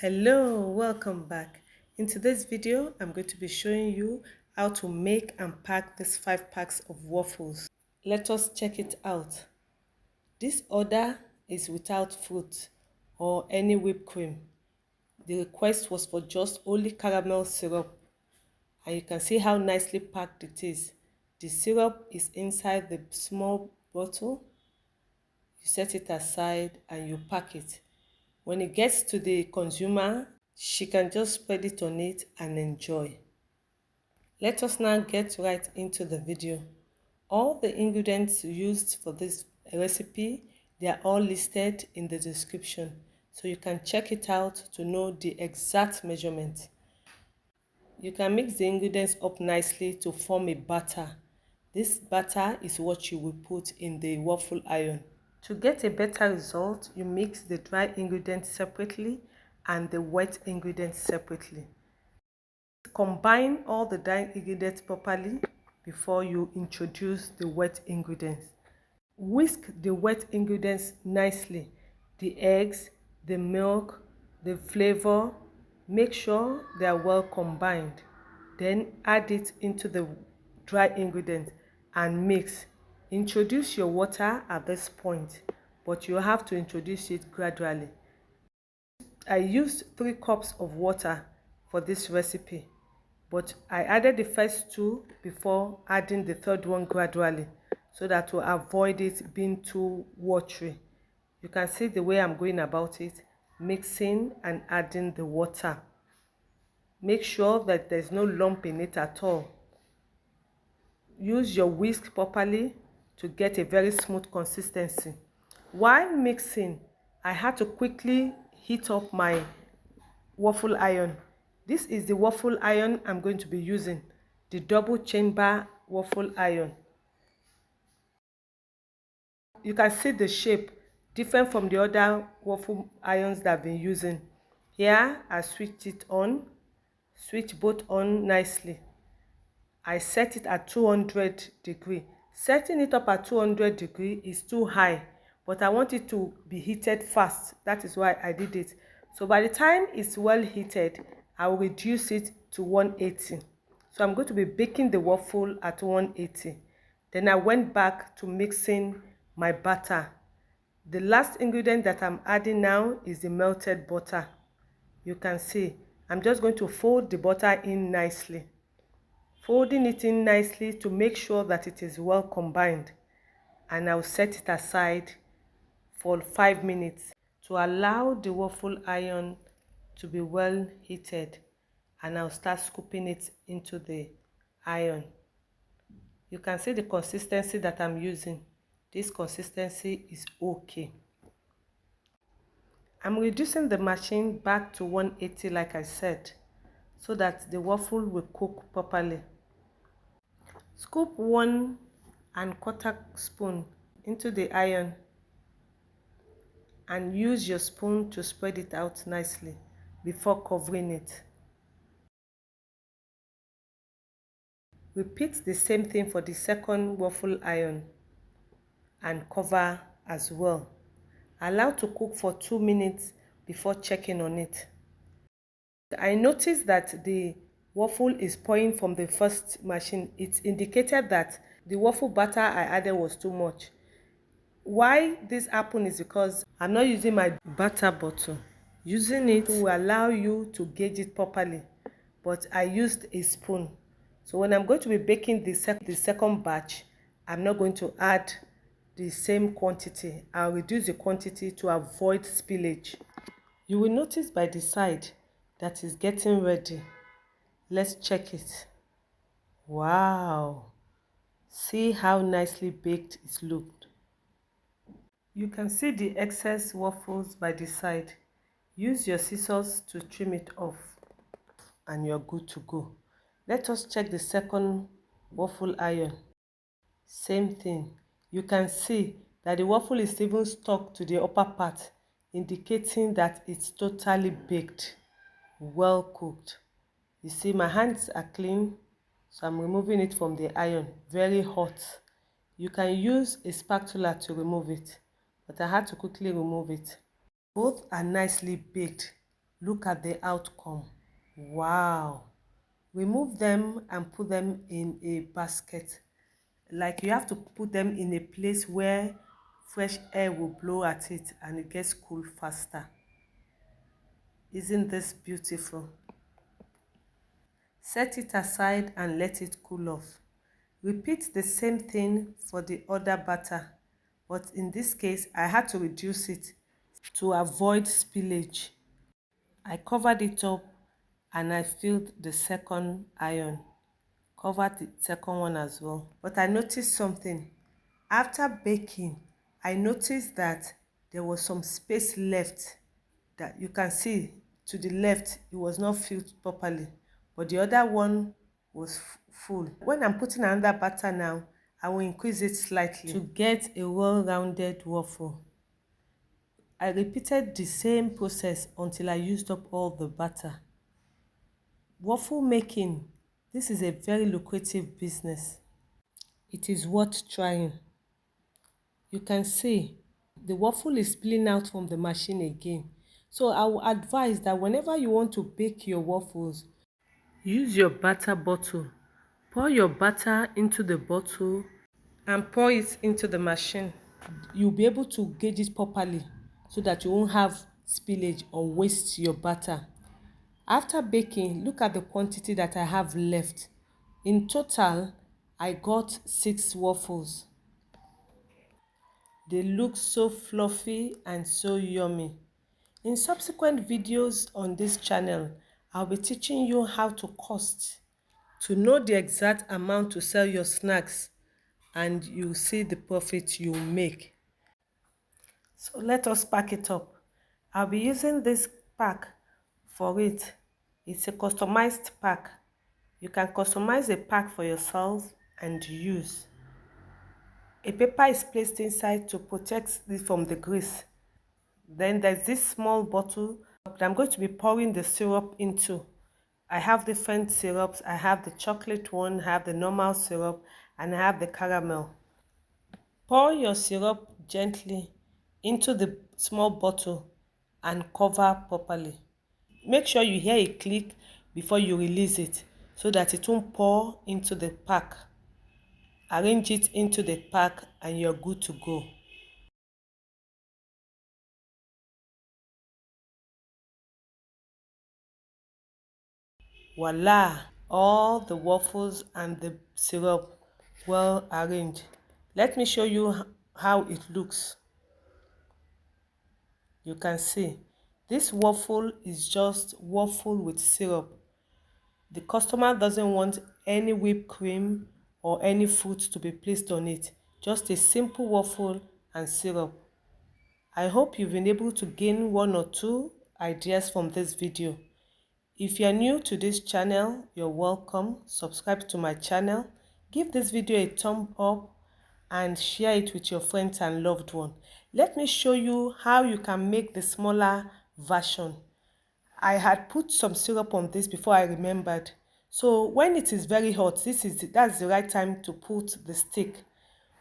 Hello, welcome back. In today's video, I'm going to be showing you how to make and pack these 5 packs of waffles. Let us check it out. This order is without fruit or any whipped cream. The request was for just only caramel syrup, and you can see how nicely packed it is. The syrup is inside the small bottle. You set it aside and you pack it. When it gets to the consumer, she can just spread it on it and enjoy. Let us now get right into the video. All the ingredients used for this recipe, they are all listed in the description, so you can check it out to know the exact measurement. You can mix the ingredients up nicely to form a batter. This batter is what you will put in the waffle iron. To get a better result, you mix the dry ingredients separately and the wet ingredients separately. Combine all the dry ingredients properly before you introduce the wet ingredients. Whisk the wet ingredients nicely. The eggs, the milk, the flavor. Make sure they are well combined. Then add it into the dry ingredients and mix. Introduce your water at this point, but you have to introduce it gradually. I used 3 cups of water for this recipe, but I added the first 2 before adding the third one gradually, so that to avoid it being too watery. You can see the way I'm going about it, mixing and adding the water. Make sure that there's no lump in it at all. Use your whisk properly to get a very smooth consistency. While mixing, I had to quickly heat up my waffle iron. This is the waffle iron I'm going to be using, the double chamber waffle iron. You can see the shape different from the other waffle irons that I've been using. Here I switched it on, switch both on nicely. I set it at 200 degree. Setting it up at 200 degree is too high, but I want it to be heated fast. That is why I did it. So by the time it's well heated, I will reduce it to 180. So I'm going to be baking the waffle at 180. Then I went back to mixing my butter. The last ingredient that I'm adding now is the melted butter. You can see I'm just going to fold the butter in nicely. Folding it in nicely to make sure that it is well combined, and I'll set it aside for 5 minutes to allow the waffle iron to be well heated, and I'll start scooping it into the iron. You can see the consistency that I'm using. This consistency is okay. I'm reducing the machine back to 180 like I said, so that the waffle will cook properly. Scoop 1¼ spoon into the iron and use your spoon to spread it out nicely before covering it. Repeat the same thing for the second waffle iron and cover as well. Allow to cook for 2 minutes before checking on it. I noticed that the waffle is pouring from the first machine. It indicated that the waffle batter I added was too much. Why this happened is because I'm not using my batter bottle. Using it will allow you to gauge it properly, but I used a spoon. So when I'm going to be baking the second batch, I'm not going to add the same quantity. I'll reduce the quantity to avoid spillage. You will notice by the side that it's getting ready. Let's check it. Wow! See how nicely baked it looked. You can see the excess waffles by the side. Use your scissors to trim it off and you're good to go. Let us check the second waffle iron. Same thing. You can see that the waffle is even stuck to the upper part, indicating that it's totally baked, well cooked. You see my hands are clean, so I'm removing it from the iron. Very hot. You can use a spatula to remove it, but I had to quickly remove it. Both are nicely baked. Look at the outcome. Wow. Remove them and put them in a basket. Like, you have to put them in a place where fresh air will blow at it and it gets cool faster. Isn't this beautiful? Set it aside and let it cool off. Repeat the same thing for the other batter, but in this case I had to reduce it to avoid spillage. I covered it up and I filled the second iron. Covered the second one as well. But I noticed something. After baking, I noticed that there was some space left that you can see to the left. It was not filled properly, but the other one was full. When I'm putting another batter now, I will increase it slightly to get a well-rounded waffle. I repeated the same process until I used up all the batter. Waffle making, this is a very lucrative business. It is worth trying. You can see the waffle is spilling out from the machine again. So I will advise that whenever you want to bake your waffles, use your batter bottle. Pour your batter into the bottle and pour it into the machine. You'll be able to gauge it properly so that you won't have spillage or waste your batter. After baking, look at the quantity that I have left. In total, I got 6 waffles. They look so fluffy and so yummy. In subsequent videos on this channel, I'll be teaching you how to cost, to know the exact amount to sell your snacks, and you'll see the profit you make. So let us pack it up. I'll be using this pack for it. It's a customized pack. You can customize a pack for yourself and use. A paper is placed inside to protect it from the grease. Then there's this small bottle that I'm going to be pouring the syrup into. I have different syrups. I have the chocolate one, I have the normal syrup, and I have the caramel. Pour your syrup gently into the small bottle and cover properly. Make sure you hear a click before you release it so that it won't pour into the pack. Arrange it into the pack and you're good to go. Voila! All the waffles and the syrup well arranged. Let me show you how it looks. You can see this waffle is just waffle with syrup. The customer doesn't want any whipped cream or any fruit to be placed on it. Just a simple waffle and syrup. I hope you've been able to gain 1 or 2 ideas from this video. If you're new to this channel, you're welcome. Subscribe to my channel. Give this video a thumb up and share it with your friends and loved ones. Let me show you how you can make the smaller version. I had put some syrup on this before I remembered. So when it is very hot, that's the right time to put the stick.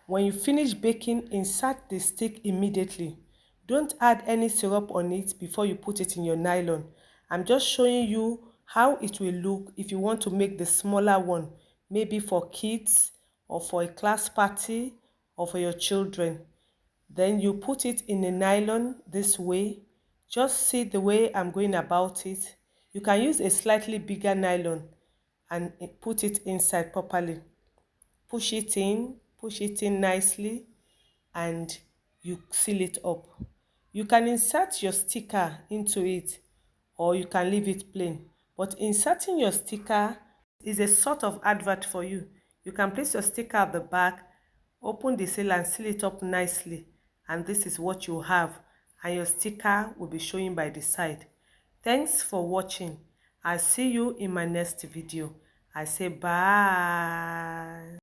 When you finish baking, insert the stick immediately. Don't add any syrup on it before you put it in your nylon. I'm just showing you how it will look if you want to make the smaller one, maybe for kids or for a class party or for your children. Then you put it in a nylon this way. Just see the way I'm going about it. You can use a slightly bigger nylon and put it inside properly. Push it in nicely, and you seal it up. You can insert your sticker into it or you can leave it plain. But inserting your sticker is a sort of advert for you. You can place your sticker at the back, open the seal and seal it up nicely, and this is what you have, and your sticker will be showing by the side. Thanks for watching. I'll see you in my next video. I say bye.